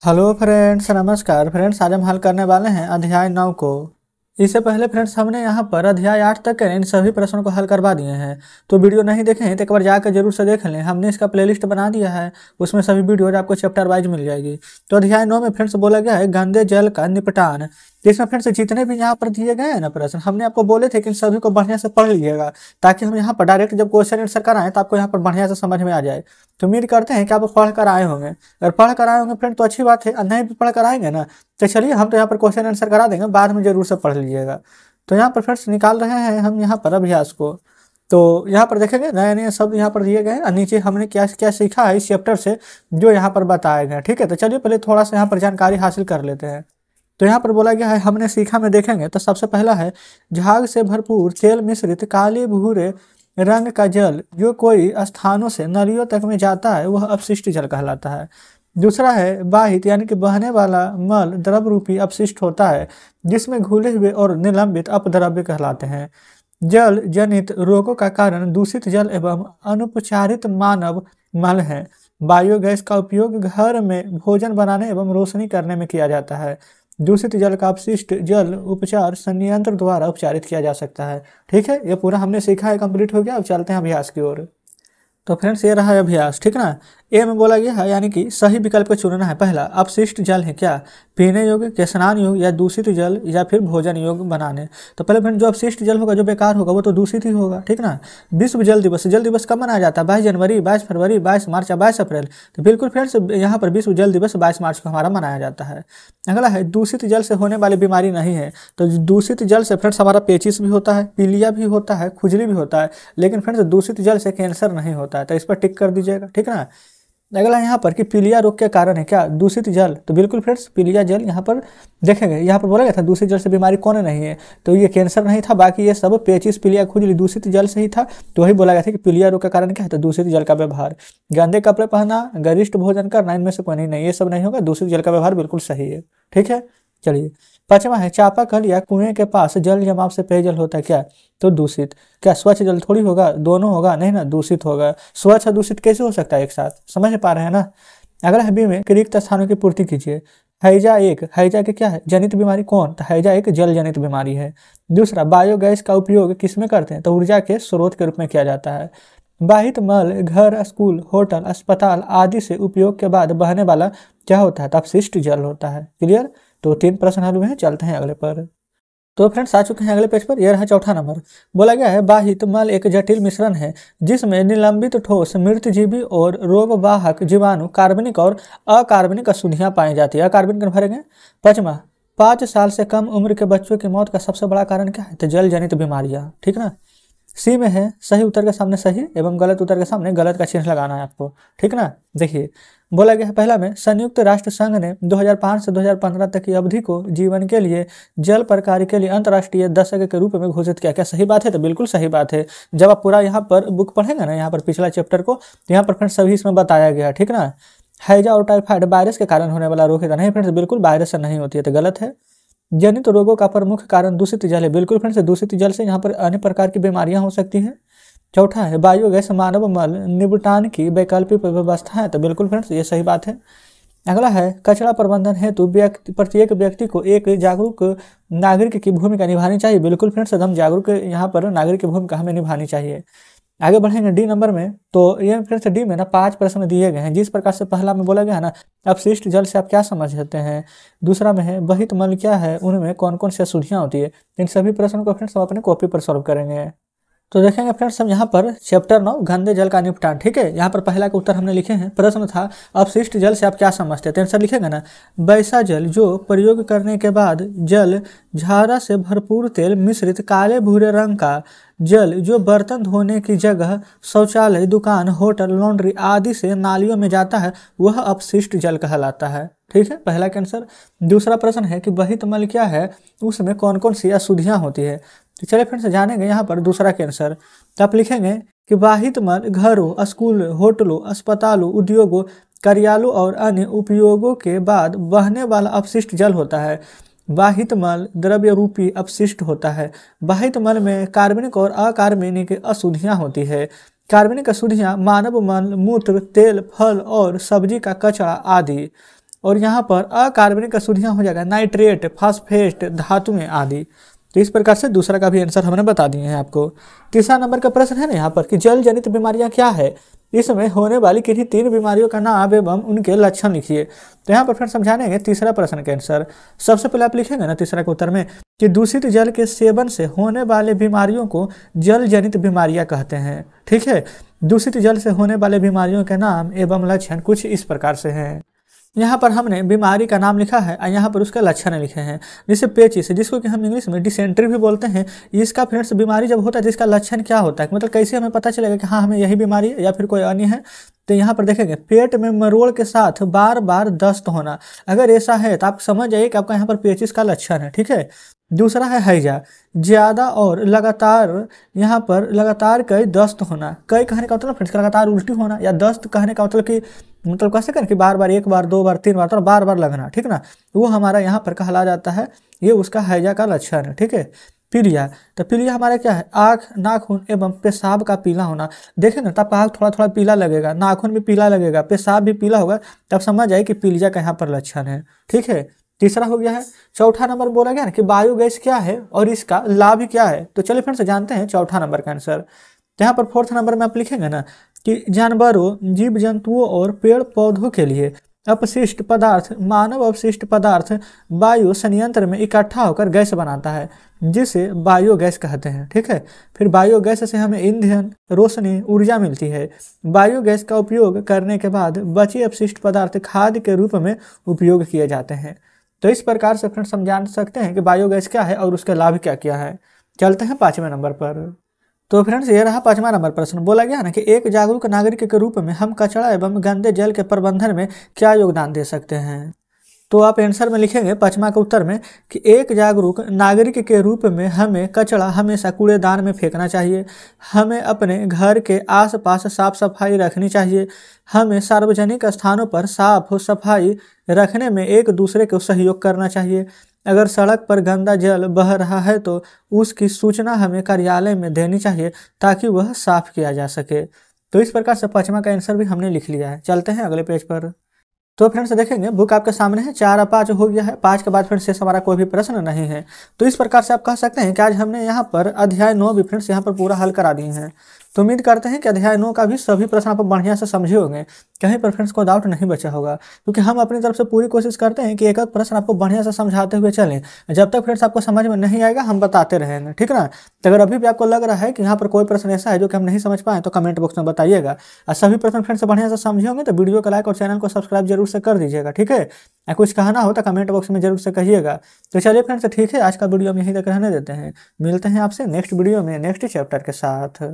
Hello friends, नमस्कार friends. आज हम हल करने वाले हैं अध्याय 9 को। इससे पहले फ्रेंड्स हमने यहाँ पर अध्याय 8 तक के इन सभी प्रश्नों को हल करवा दिए हैं। तो वीडियो नहीं देखे हैं तो एक बार जाकर जरूर से देख लें। हमने इसका प्लेलिस्ट बना दिया है, उसमें सभी वीडियोज आपको चैप्टर वाइज मिल जाएगी। तो अध्याय 9 में फ्रेंड्स बोला गया है गंदे जल का निपटान। इसमें फ्रेंड्स जितने भी यहाँ पर दिए गए हैं ना प्रश्न, हमने आपको बोले थे कि इन सभी को बढ़िया से पढ़ लीजिएगा, ताकि हम यहाँ पर डायरेक्ट जब क्वेश्चन आंसर कराएं तो आपको यहाँ पर बढ़िया से समझ में आ जाए। तो उम्मीद करते हैं कि आप पढ़ कर आए होंगे। अगर पढ़ कर आए होंगे फ्रेंड तो अच्छी बात है, नहीं भी पढ़ कर आएंगे ना तो चलिए हम तो यहाँ पर क्वेश्चन आंसर करा देंगे, बाद में जरूर से पढ़ लीजिएगा। तो यहाँ पर फ्रेंड्स निकाल रहे हैं हम यहाँ पर अभ्यास को। तो यहाँ पर देखेंगे नए नए शब्द यहाँ पर दिए गए हैं, नीचे हमने क्या क्या सीखा है इस चैप्टर से जो यहाँ पर बताए गए हैं। ठीक है, तो चलिए पहले थोड़ा सा यहाँ पर जानकारी हासिल कर लेते हैं। तो यहाँ पर बोला गया है हमने सीखा में देखेंगे तो सबसे पहला है झाग से भरपूर तेल मिश्रित काले भूरे रंग का जल जो कोई स्थानों से नलियों तक में जाता है वह अपशिष्ट जल कहलाता है। दूसरा है बाहित यानी कि बहने वाला मल द्रव रूपी अपशिष्ट होता है जिसमें घुले हुए और निलंबित अपद्रव्य कहलाते हैं। जल जनित रोगों का कारण दूषित जल एवं अनुपचारित मानव मल है। बायोगैस का उपयोग घर में भोजन बनाने एवं रोशनी करने में किया जाता है। दूषित जल का अपशिष्ट जल उपचार संयंत्र द्वारा उपचारित किया जा सकता है। ठीक है, ये पूरा हमने सीखा है, कंप्लीट हो गया। अब चलते हैं अभ्यास की ओर। तो फ्रेंड्स ये रहा है अभ्यास, ठीक ना। ए में बोला गया है यानी कि सही विकल्प को चुनना है। पहला अपशिष्ट जल है क्या, पीने योग्य या स्नान योग्य या दूषित जल या फिर भोजन योग्य बनाने। तो पहले फ्रेंड जो अपशिष्ट जल होगा जो बेकार होगा वो तो दूषित ही होगा, ठीक ना। विश्व जल दिवस, जल दिवस कब मनाया जाता है? 22 जनवरी, 22 फरवरी, 22 मार्च या 22 अप्रैल। तो बिल्कुल फ्रेंड्स यहाँ पर विश्व जल दिवस 22 मार्च को हमारा मनाया जाता है। अगला है दूषित जल से होने वाली बीमारी नहीं है। तो दूषित जल से फ्रेंड्स हमारा पेचिस भी होता है, पीलिया भी होता है, खुजली भी होता है, लेकिन फ्रेंड्स दूषित जल से कैंसर नहीं होता है। तो इस पर टिक कर दीजिएगा, ठीक ना। अगला यहाँ पर कि पीलिया रोग के कारण है क्या, दूषित जल। तो बिल्कुल फ्रेंड्स पीलिया जल यहाँ पर देखेंगे, यहाँ पर बोला गया था दूषित जल से बीमारी कौन नहीं है, तो ये कैंसर नहीं था, बाकी ये सब पेचिस पीलिया खुजली दूषित जल से ही था। तो वही बोला गया था कि पीलिया रोग का कारण क्या है, तो दूषित जल का व्यवहार। गंदे कपड़े पहनना, गरिष्ठ भोजन करना, इनमें से कोई नहीं, ये सब नहीं होगा। दूषित जल का व्यवहार बिल्कुल सही है, ठीक है। चलिए पांचवा है चापाकल या कुएं के पास जल जमाव से पेयजल होता है क्या, तो दूषित। क्या स्वच्छ जल थोड़ी होगा, दोनों होगा, नहीं ना, दूषित होगा। स्वच्छ और दूषित कैसे हो सकता है एक साथ, समझ पा रहे हैं ना। अगला है बी में कि रिक्त स्थानों की पूर्ति कीजिए। हैजा एक, हैजा के क्या है, जनित बीमारी कौन, तो हैजा एक जल जनित बीमारी है। दूसरा बायोगैस का उपयोग किस में करते हैं, तो ऊर्जा के स्रोत के रूप में किया जाता है। बाहित मल घर, स्कूल, होटल, अस्पताल आदि से उपयोग के बाद बहने वाला क्या होता है, तो अपशिष्ट जल होता है। क्लियर। तो 3 प्रश्न हल हुए हैं, चलते हैं अगले पर। तो फ्रेंड्स आ चुके हैं अगले पेज पर। यह रहा चौथा नंबर। बोला गया है बाहित मल एक जटिल मिश्रण है जिसमें निलंबित ठोस मृतजीवी और रोगवाहक जीवाणु कार्बनिक और अकार्बनिक अशुद्धियां पाई जाती है। अकार्बनिक भरेंगे। पांचवा 5 साल से कम उम्र के बच्चों की मौत का सबसे बड़ा कारण क्या है, तो जल जनित बीमारियां, ठीक ना। सी में है सही उत्तर के सामने सही एवं गलत उत्तर के सामने गलत का चिन्ह लगाना है आपको, ठीक ना। देखिए बोला गया है पहला में संयुक्त राष्ट्र संघ ने 2005 से 2015 तक की अवधि को जीवन के लिए जल प्रकार के लिए अंतर्राष्ट्रीय दशक के रूप में घोषित किया। क्या सही बात है, तो बिल्कुल सही बात है। जब आप पूरा यहाँ पर बुक पढ़ेंगे ना, यहाँ पर पिछला चैप्टर को, तो यहाँ पर फ्रेंड्स सभी इसमें बताया गया, ठीक ना। हैजा और टाइफाइड वायरस के कारण होने वाला रोग है, नहीं फ्रेंड्स बिल्कुल वायरस से नहीं होती है, तो गलत है। जनित रोगों का प्रमुख कारण दूषित जल है, बिल्कुल फ्रेंड्स दूषित जल से यहाँ पर अन्य प्रकार की बीमारियां हो सकती हैं। चौथा है बायोगैस मानव मल निपटान की वैकल्पिक व्यवस्था है, तो बिल्कुल फ्रेंड्स ये सही बात है। अगला है कचरा प्रबंधन हेतु प्रत्येक व्यक्ति को एक जागरूक नागरिक की भूमिका निभानी चाहिए, बिल्कुल फ्रेंड्स एकदम जागरूक यहाँ पर नागरिक की भूमिका हमें निभानी चाहिए। आगे बढ़ेंगे डी नंबर में। तो ये फ्रेंड्स डी में ना 5 प्रश्न दिए गए हैं, जिस प्रकार से पहला में बोला गया है ना अपशिष्ट जल से आप क्या समझते हैं। दूसरा में है बहित मल क्या है, उनमें कौन कौन सी अशुद्धियां होती है। इन सभी प्रश्नों को फ्रेंड्स हम अपने कॉपी पर सॉल्व करेंगे। तो देखेंगे फ्रेंड्स हम यहाँ पर चैप्टर 9 गंदे जल का निपटान, ठीक है। यहाँ पर पहला का उत्तर हमने लिखे हैं। प्रश्न था अपशिष्ट जल से आप क्या समझते हैं, तो आंसर लिखेंगे ना वैसा जल जो प्रयोग करने के बाद जल झारा से भरपूर तेल मिश्रित काले भूरे रंग का जल जो बर्तन धोने की जगह, शौचालय, दुकान, होटल, लॉन्ड्री आदि से नालियों में जाता है वह अपशिष्ट जल कहलाता है, ठीक है, पहला का आंसर। दूसरा प्रश्न है कि बहित मल क्या है, उसमें कौन कौन सी अशुद्धियां होती है। तो चलिए फ्रेंड्स जानेंगे यहाँ पर दूसरा के आंसर। तो आप लिखेंगे कि बाहित मल घरों, स्कूल, होटलों, अस्पतालों, उद्योगों, कार्यालयों और अन्य उपयोगों के बाद बहने वाला अपशिष्ट जल होता है। बाहित मल द्रव्य रूपी अपशिष्ट होता है। बाहित मल में कार्बनिक और अकार्बनिक अशुद्धियां होती है। कार्बनिक अशुद्धियां मानव मल, मूत्र, तेल, फल और सब्जी का कचरा आदि। और यहाँ पर अकार्बनिक अशुद्धियाँ हो जाएगा नाइट्रेट, फास्फेट, धातुएं आदि। तो इस प्रकार से दूसरा का भी आंसर हमने बता दिए हैं आपको। तीसरा नंबर का प्रश्न है ना यहाँ पर कि जल जनित बीमारियां क्या है, इसमें होने वाली किन्हीं 3 बीमारियों का नाम एवं उनके लक्षण लिखिए। तो यहाँ पर फ्रेंड्स समझानेंगे तीसरा प्रश्न के आंसर। सबसे पहले आप लिखेंगे ना तीसरा के उत्तर में कि दूषित जल के सेवन से होने वाले बीमारियों को जल जनित बीमारियां कहते हैं। ठीक है, दूषित जल से होने वाले बीमारियों के नाम एवं लक्षण कुछ इस प्रकार से हैं। यहाँ पर हमने बीमारी का नाम लिखा है और यहाँ पर उसके लक्षण लिखे हैं। जैसे पेचिस, जिसको कि हम इंग्लिश में डिसेंट्री भी बोलते हैं, इसका फ्रेंड्स बीमारी जब होता है जिसका लक्षण क्या होता है, मतलब कैसे हमें पता चलेगा कि हाँ हमें यही बीमारी है या फिर कोई अन्य है। तो यहाँ पर देखेंगे पेट में मरोड़ के साथ बार बार दस्त होना, अगर ऐसा है तो आप समझ जाइए कि आपका यहाँ पर पेचिस का लक्षण है। ठीक है, दूसरा है हैजा, ज़्यादा और लगातार, यहाँ पर लगातार कई दस्त होना। कई कहने का मतलब फ्रेंड्स लगातार उल्टी होना, या दस्त कहने का मतलब कि मतलब कैसे करें कि बार बार, 1 बार 2 बार 3 बार, तो बार बार लगना। ठीक ना, वो हमारा यहाँ पर कहला जाता है, ये उसका हैजा का लक्षण है। ठीक है, पीलिया, तो पीलिया हमारा क्या है, आँख, नाखून एवं पेशाब का पीला होना। देखें ना तब आँख थोड़ा थोड़ा पीला लगेगा, नाखून भी पीला लगेगा, पेशाब भी पीला होगा, तब समझ जाए कि पीलिया का यहाँ पर लक्षण है। ठीक है, तीसरा हो गया है। चौथा नंबर बोला गया ना कि बायोगैस क्या है और इसका लाभ क्या है। तो चलिए फ्रेंड्स जानते हैं चौथा नंबर का आंसर। यहाँ पर 4th नंबर में आप लिखेंगे ना कि जानवरों, जीव जंतुओं और पेड़ पौधों के लिए अपशिष्ट पदार्थ, मानव अपशिष्ट पदार्थ वायु संयंत्र में इकट्ठा होकर गैस बनाता है, जिसे बायोगैस कहते हैं। ठीक है, फिर बायोगैस से हमें ईंधन, रोशनी, ऊर्जा मिलती है। बायोगैस का उपयोग करने के बाद बचे अपशिष्ट पदार्थ खाद्य के रूप में उपयोग किए जाते हैं। तो इस प्रकार से फ्रेंड्स हम जान सकते हैं कि बायोगैस क्या है और उसके लाभ क्या क्या है। चलते हैं 5वें नंबर पर। तो फ्रेंड्स ये रहा 5वां नंबर प्रश्न। बोला गया ना कि एक जागरूक नागरिक के रूप में हम कचरा एवं गंदे जल के प्रबंधन में क्या योगदान दे सकते हैं। तो आप आंसर में लिखेंगे 5वां के उत्तर में कि एक जागरूक नागरिक के रूप में हमें कचरा हमेशा कूड़ेदान में फेंकना चाहिए, हमें अपने घर के आसपास साफ सफाई रखनी चाहिए, हमें सार्वजनिक स्थानों पर साफ सफाई रखने में एक दूसरे को सहयोग करना चाहिए। अगर सड़क पर गंदा जल बह रहा है तो उसकी सूचना हमें कार्यालय में देनी चाहिए ताकि वह साफ किया जा सके। तो इस प्रकार से 5वां का आंसर भी हमने लिख लिया है। चलते हैं अगले पेज पर। तो फ्रेंड्स देखेंगे बुक आपके सामने है, 4 और 5 हो गया है। 5 के बाद फ्रेंड्स शेष हमारा कोई भी प्रश्न नहीं है। तो इस प्रकार से आप कह सकते हैं कि आज हमने यहाँ पर अध्याय 9 भी फ्रेंड्स यहाँ पर पूरा हल करा दिए हैं। तो उम्मीद करते हैं कि अध्याय 9 का भी सभी प्रश्न आप बढ़िया से समझे होंगे, कहीं पर फ्रेंड्स को डाउट नहीं बचा होगा, क्योंकि हम अपनी तरफ से पूरी कोशिश करते हैं कि एक एक प्रश्न आपको बढ़िया से समझाते हुए चलें। जब तक फ्रेंड्स आपको समझ में नहीं आएगा हम बताते रहेंगे। ठीक ना, तो अगर अभी भी आपको लग रहा है कि यहाँ पर कोई प्रश्न ऐसा है जो कि हम नहीं समझ पाए तो कमेंट बॉक्स में बताइएगा। और सभी प्रश्न फ्रेंड्स बढ़िया से समझे होंगे तो वीडियो को लाइक और चैनल को सब्सक्राइब जरूर से कर दीजिएगा। ठीक है, कुछ कहना हो तो कमेंट बॉक्स में जरूर से कहिएगा। तो चलिए फ्रेंड्स ठीक है, आज का वीडियो हम यहीं तक रहने देते हैं। मिलते हैं आपसे नेक्स्ट वीडियो में नेक्स्ट चैप्टर के साथ।